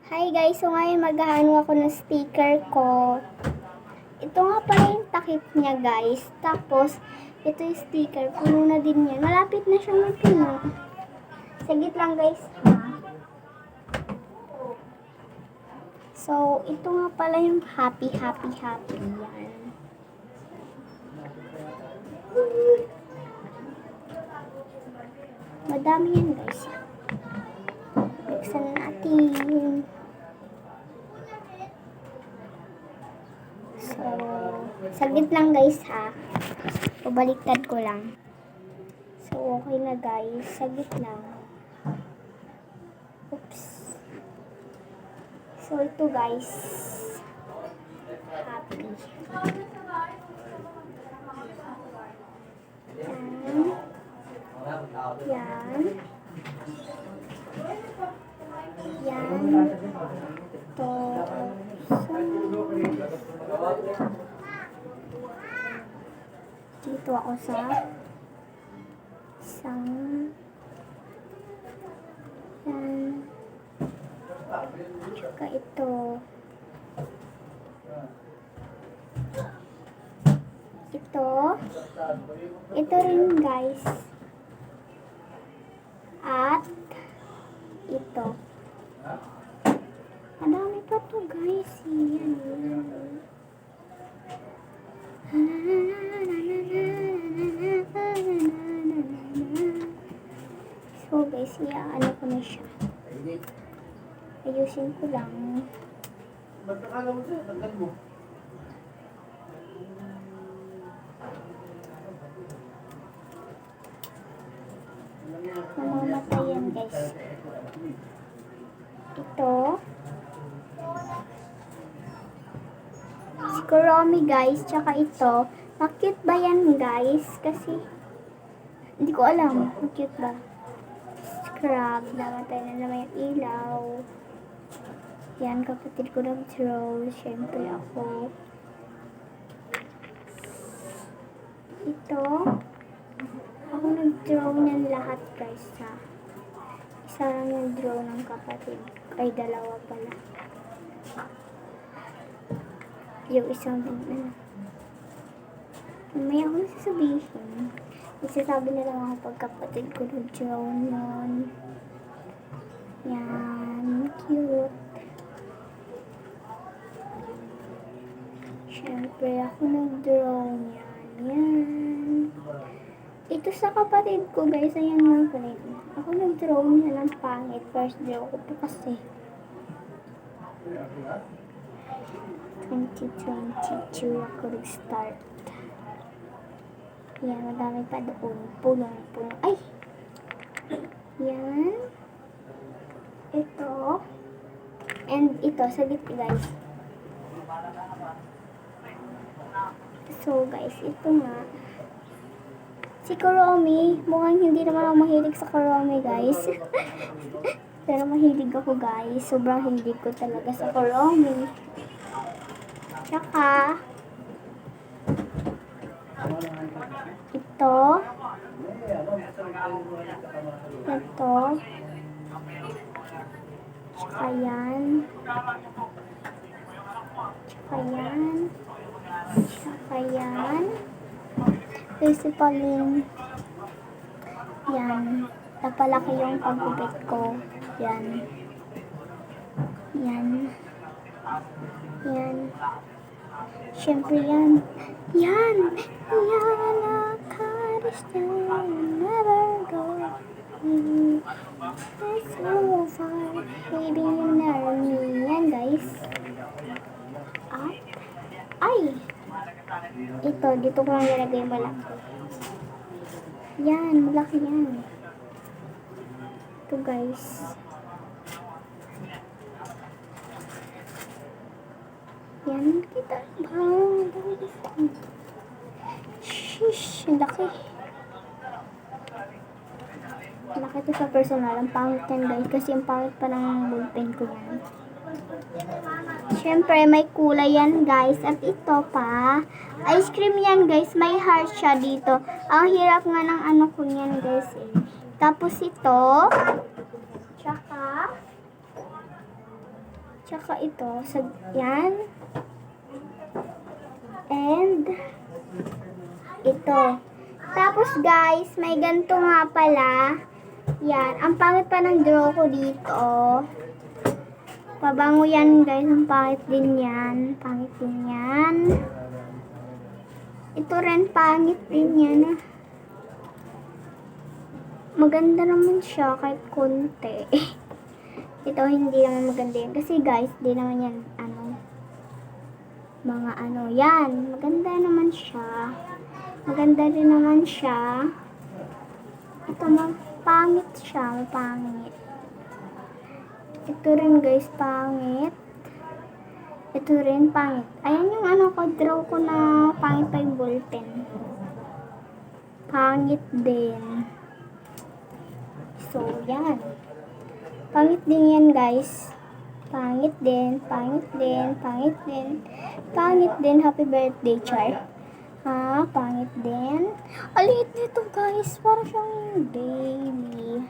Hi guys, so ngayon maghahano ako ng sticker ko. Ito nga pala yung takip niya guys. Tapos, ito yung sticker. Puno na din yan. Malapit na siyang mapuno. Sagit lang guys. So, ito nga pala yung happy. Yan. Madami yan guys. Buksan natin. So, saglit lang guys ha. Pabaliktad ko lang. So, okay na guys. Saglit lang. Oops. So, ito guys. Happy. Yan. Yan. Ito. Dito ako sa isang yan. Tsaka ito. Ito rin guys. At ito. Madami pa to guys. Yan. So guys, ano ko na siya. Ayusin ko lang. Namamatay yan guys. Ito. Si Kuromi guys, tsaka ito. Cute ba yan guys? Kasi hindi ko alam. Cute ba? Scrub. Namatay na naman yung ilaw. Yan, kapatid ko nag-draw. Siyempre ako. Ito. Ako nag-draw ng lahat guys ha. Isa lang yung draw ng kapatid. Ay, dalawa pala. Yung isang may ako nasasabihin. Isasabi na lang ako pag kapatid ko nag-draw nun. Yan. Cute. Siyempre ako nag-draw niyan. Yan. Ito sa kapatid ko guys. Ayan nga pala. Ako nag-draw niya ng pangit. First draw ko pa kasi. 2022 ako nag-start. Yan, madami pa doon. Puno. Ay! Yan. Ito. And ito, saglit guys. So guys, ito nga. Si Kuromi, mukhang hindi naman ako mahilig sa Kuromi guys. Pero mahilig ako guys. Sobrang hilig ko talaga sa Kuromi. Tsaka, ito. Tsaka yan. Basically, yan. Napalaki yung paggupit ko. Yan. Siyempre yan. Yan, I can't stand, never go. It's so far, baby, you know me. Yan guys. Ay! Ito, dito ko lang nilagay malaki. Yan, malaki yan. Ito guys. Yan, kita ba? Shish, ang laki. Laki ito sa personal. Ang pangit yan guys. Kasi ang pangit pa ng ballpen ko yan. Siyempre, may kulay yan guys. At ito pa, ice cream yan guys. May heart siya dito. Ang hirap nga ng ano ko yan guys eh. Tapos ito, tsaka, Tsaka ito, yan. And, ito. Tapos guys, may ganito nga pala. Yan, ang pangit pa ng draw ko dito. Pabango yan guys, ang pangit din yan. Pangit din yan. Ito rin, pangit din yan. Maganda naman siya kahit konti. Ito hindi naman maganda yan. Kasi guys, di naman yan, mga yan. Maganda naman siya. Maganda rin naman siya. Ito, pangit siya. Pangit. Ito rin guys, pangit. Ito rin, pangit. Ayan yung draw ko na pangit pa yung ballpen. Pangit din. So, yan. Pangit din yan, guys. Pangit din, pangit din, pangit din. Pangit din, happy birthday, Char. Pangit din. Aliit nito, guys. Para siyang baby.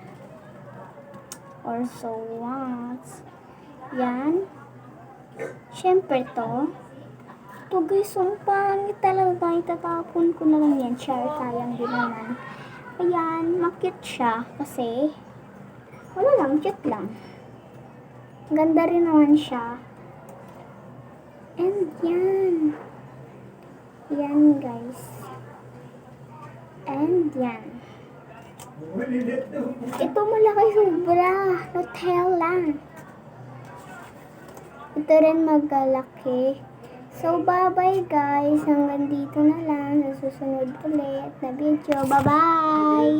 Or so what? Yan. Siyempre to. Ito, guys, ang pangit talaga. Itatapon ko na lang yan, Char. Sayang din naman. Ayan, makit siya kasi wala lang, cute lang. Ganda rin naman siya. And yan. Yan guys. And yan. Ito malaki sobra. Nutella. Ito rin magalaki. So, bye-bye guys. Hanggang dito na lang. Sa susunod ulit na video. Bye-bye!